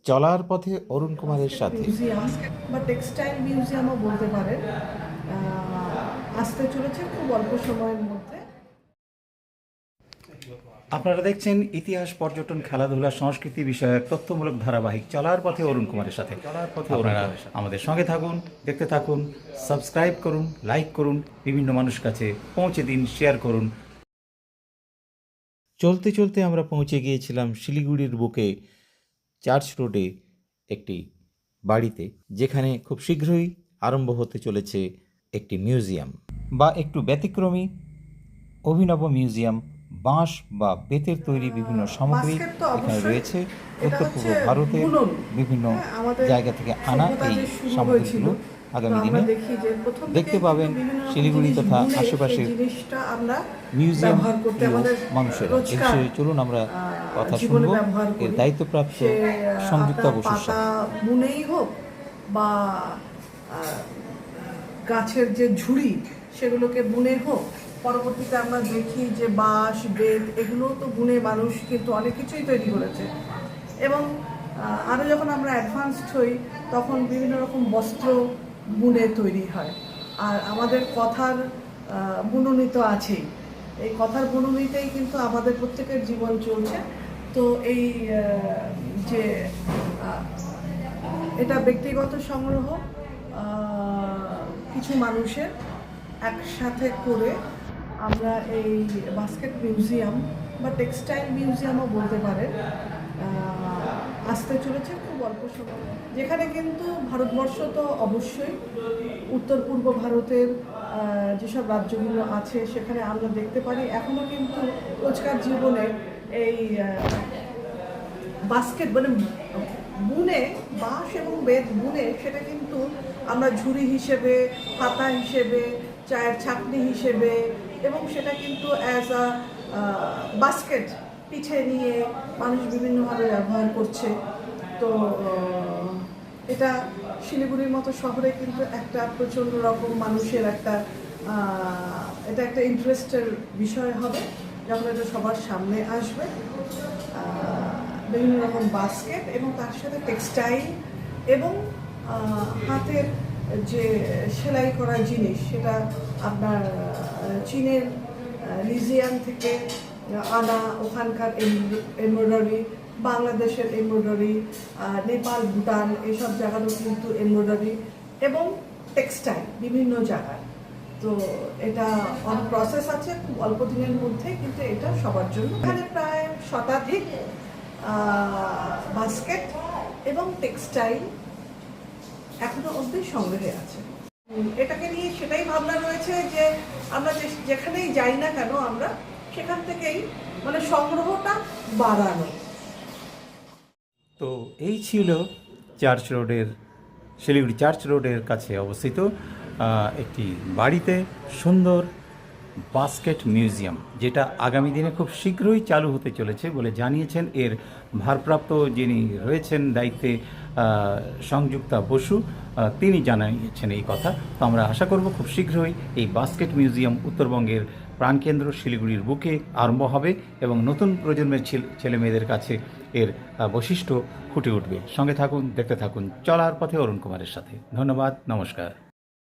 চলার পথে অরুণ কুমারের সাথে। মিউজিয়াম বা টেক্সটাইল মিউজিয়ামও বলতে পারেন, আসতে চলেছে খুব অল্প সময়ের মধ্যে। আপনারা দেখছেন ইতিহাস, পর্যটন, খেলাধুলা, সংস্কৃতি বিষয়ক তথ্যমূলক ধারাবাহিক চলার পথে অরুণ কুমারের সাথে। আপনারা আমাদের সঙ্গে থাকুন, দেখতে থাকুন, সাবস্ক্রাইব করুন, লাইক করুন, বিভিন্ন মানুষের কাছে পৌঁছে দিন, শেয়ার করুন। চলতে চলতে আমরা পৌঁছে গিয়েছিলাম শিলিগুড়ির বুকে চার্চ রোডে একটি বাড়িতে, যেখানে খুব শীঘ্রই আরম্ভ হতে চলেছে একটি মিউজিয়াম বা একটু ব্যতিক্রমী অভিনব মিউজিয়াম। বাঁশ বা বেতের তৈরি বিভিন্ন সামগ্রী বাস্কেট তো এখানে অবশ্যই, রয়েছে। এটা উত্তর পূর্ব হচ্ছে ভারতের বুনন। বিভিন্ন আমাদের জায়গা থেকে আনা সভ্যতা এই যে শুরু সামগ্রীগুলো হয়েছিল, আগামী তো দিনে আমরা দেখি যে প্রথম দেখতে থেকেই পাবেন কিন্তু বিভিন্ন রকম শিলিগুড়ি জিনিস তথা বুনে আশেপাশের সেই জিনিসটা আমরা মিউজিয়াম ব্যবহার করতে আমাদের মানুষেরা। এ রোজকার বিষয়ে চলুন আমরা কথা জীবনে শুনবো ব্যবহার এর করি। দায়িত্বপ্রাপ্ত সে সংযুক্তা আপনার বসুর পাতা সাথে। বুনেই হোক বা গাছের যে ঝুড়ি সেগুলোকে বুনে হোক, পরবর্তীতে আমরা দেখি যে বাঁশ বেত এগুলো তো বুনে মানুষ কিন্তু অনেক কিছুই তৈরি করেছে। এবং আরও যখন আমরা অ্যাডভান্সড হই তখন বিভিন্ন রকম বস্ত্র বুনে তৈরি হয়। আর আমাদের কথার বুননি তো আছেই, এই কথার বুননিতেই কিন্তু আমাদের প্রত্যেকের জীবন চলছে। তো এই যে এটা ব্যক্তিগত সংগ্রহ কিছু মানুষের একসাথে করে আমরা এই বাস্কেট মিউজিয়াম বা টেক্সটাইল মিউজিয়ামও বলতে পারেন, আসতে চলেছে খুব অল্প সময়। যেখানে কিন্তু ভারতবর্ষ তো অবশ্যই, উত্তর পূর্ব ভারতের যেসব রাজ্যগুলো আছে সেখানে আমরা দেখতে পারি এখনও কিন্তু রোজকার জীবনে এই বাস্কেট মানে বুনে, বাঁশ এবং বেত বুনে সেটা কিন্তু আমরা ঝুড়ি হিসেবে, পাতা হিসেবে, চায়ের ছাঁকনি হিসেবে, এবং সেটা কিন্তু অ্যাজ আ বাস্কেট পিঠে নিয়ে মানুষ বিভিন্নভাবে ব্যবহার করছে। তো এটা শিলিগুড়ির মতো শহরে কিন্তু একটা প্রচণ্ড রকম মানুষের একটা এটা একটা ইন্টারেস্টের বিষয় হবে যখন এটা সবার সামনে আসবে। বিভিন্ন রকম বাস্কেট এবং তার সাথে টেক্সটাইল এবং হাতের যে সেলাই করা জিনিস, সেটা আপনার চীনের লিজিয়ান থেকে আনা, ওখানকার এমব্রয়ডারি, বাংলাদেশের এমব্রয়ডারি, নেপাল, ভুটান এসব জায়গারও কিন্তু এমব্রয়ডারি এবং টেক্সটাইল বিভিন্ন জায়গার। তো এটা অন প্রসেস আছে, খুব অল্প দিনের মধ্যে কিন্তু এটা সবার জন্য। এখানে প্রায় শতাধিক বাস্কেট এবং টেক্সটাইল এখনো অবধি সংগ্রহে আছে। এটাকে নিয়ে সেটাই ভাবনা রয়েছে যে আমরা যেখানেই যাই না কেন আমরা সেখান থেকেই মানে সংগ্রহটা বাড়ানো। তো এই ছিল চার্চ রোডের, শিলিগুড়ি চার্চ রোডের কাছে অবস্থিত একটি বাড়িতে সুন্দর বাস্কেট মিউজিয়াম, যেটা আগামী দিনে খুব শীঘ্রই চালু হতে চলেছে বলে জানিয়েছেন এর ভারপ্রাপ্ত যিনি রয়েছেন দায়িত্বে, সংযুক্তা বসু, তিনি জানিয়েছেন এই কথা। তো আমরা আশা করব খুব শীঘ্রই এই বাস্কেট মিউজিয়াম উত্তরবঙ্গের প্রাণকেন্দ্র শিলিগুড়ির বুকে আরম্ভ হবে এবং নতুন প্রজন্মের ছেলে মেয়েদের কাছে এর বৈশিষ্ট্য ফুটে উঠবে। সঙ্গে থাকুন, দেখতে থাকুন চলার পথে অরুণ কুমারের সাথে। ধন্যবাদ, নমস্কার।